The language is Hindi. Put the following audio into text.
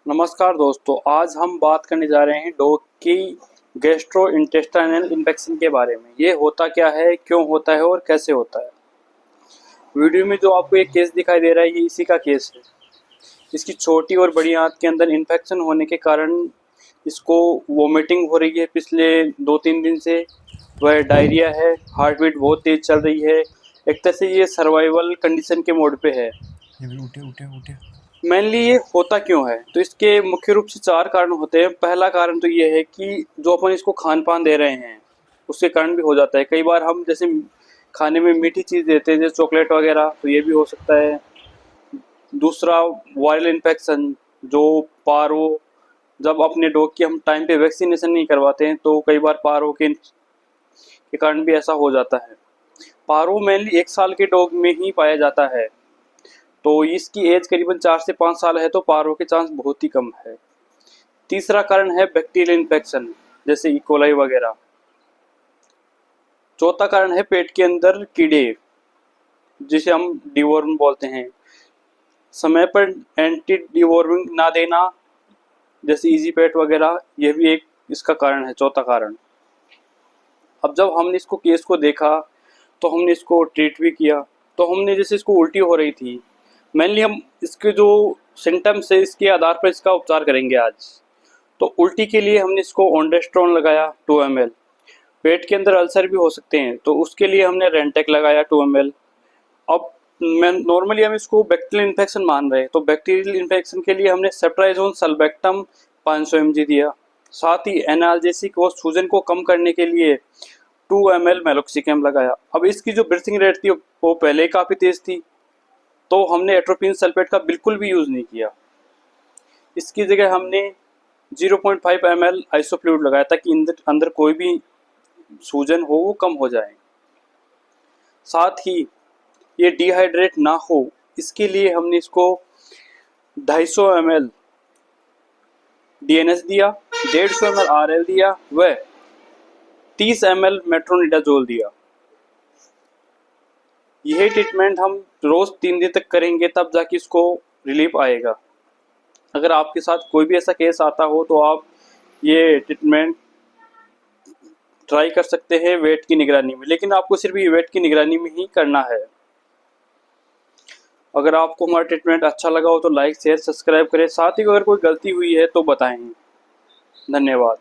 नमस्कार दोस्तों, आज हम बात करने जा रहे हैं डॉग की गैस्ट्रोइंटेस्टाइनल इन्फेक्शन के बारे में। ये होता क्या है, क्यों होता है और कैसे होता है। वीडियो में जो आपको एक केस दिखाई दे रहा है, ये इसी का केस है। इसकी छोटी और बड़ी आंत के अंदर इन्फेक्शन होने के कारण इसको वोमिटिंग हो रही है पिछले 2-3 दिन से। वह डायरिया है, हार्ट बीट बहुत तेज चल रही है। एक तरह से ये सर्वाइवल कंडीशन के मोड पे है। ये भी उठे उठे उठे। मेनली ये होता क्यों है, तो इसके मुख्य रूप से 4 कारण होते हैं। पहला कारण तो ये है कि जो अपन इसको खान पान दे रहे हैं उसके कारण भी हो जाता है। कई बार हम जैसे खाने में मीठी चीज़ देते हैं जैसे चॉकलेट वगैरह, तो ये भी हो सकता है। दूसरा, वायरल इन्फेक्शन, जो पारो, जब अपने डॉग की हम टाइम पे वैक्सीनेशन नहीं करवाते हैं तो कई बार पारो के कारण भी ऐसा हो जाता है। पारो मेनली 1 साल के डॉग में ही पाया जाता है, तो इसकी एज करीबन 4 से 5 साल है, तो पारो के चांस बहुत ही कम है। तीसरा कारण है बैक्टीरियल इन्फेक्शन, जैसे इकोलाई वगैरह। चौथा कारण है पेट के अंदर कीड़े, जिसे हम डिवॉर्म बोलते हैं। समय पर एंटी डिवॉर्मिंग ना देना, जैसे इजी पेट वगैरह, यह भी एक इसका कारण है, चौथा कारण। अब जब हमने इसको केस को देखा तो हमने इसको ट्रीट भी किया। तो हमने जैसे इसको उल्टी हो रही थी, मेनली हम इसके जो सिम्टम्स है इसके आधार पर इसका उपचार करेंगे आज। तो उल्टी के लिए हमने इसको ऑन्डेस्ट्रॉन लगाया 2 ml। पेट के अंदर अल्सर भी हो सकते हैं तो उसके लिए हमने रेंटेक लगाया 2 ml। अब मैं नॉर्मली हम इसको बैक्टीरियल इन्फेक्शन मान रहे हैं, तो बैक्टीरियल इन्फेक्शन के लिए हमने सेप्ट्राइजोन सल्बेक्टम 500 mg दिया। साथ ही एनाल्जेसिक और सूजन को कम करने के लिए 2 ml मेलोक्सिकम लगाया। अब इसकी जो ब्रीथिंग रेट थी वो पहले ही काफ़ी तेज़ थी, तो हमने एट्रोपिन सल्फेट का बिल्कुल भी यूज़ नहीं किया। इसकी जगह हमने 0.5 ml आइसोफ्लूइड लगाया ताकि अंदर कोई भी सूजन हो वो कम हो जाए। साथ ही ये डिहाइड्रेट ना हो इसके लिए हमने इसको 250 ml DNS दिया, 150 ml RL दिया व 30 ml मेट्रोनिडाजोल दिया। यही ट्रीटमेंट हम रोज़ 3 दिन तक करेंगे, तब जाके इसको रिलीफ आएगा। अगर आपके साथ कोई भी ऐसा केस आता हो तो आप ये ट्रीटमेंट ट्राई कर सकते हैं वेट की निगरानी में, लेकिन आपको सिर्फ ये वेट की निगरानी में ही करना है। अगर आपको हमारा ट्रीटमेंट अच्छा लगा हो तो लाइक शेयर सब्सक्राइब करें। साथ ही अगर कोई गलती हुई है तो बताएं। धन्यवाद।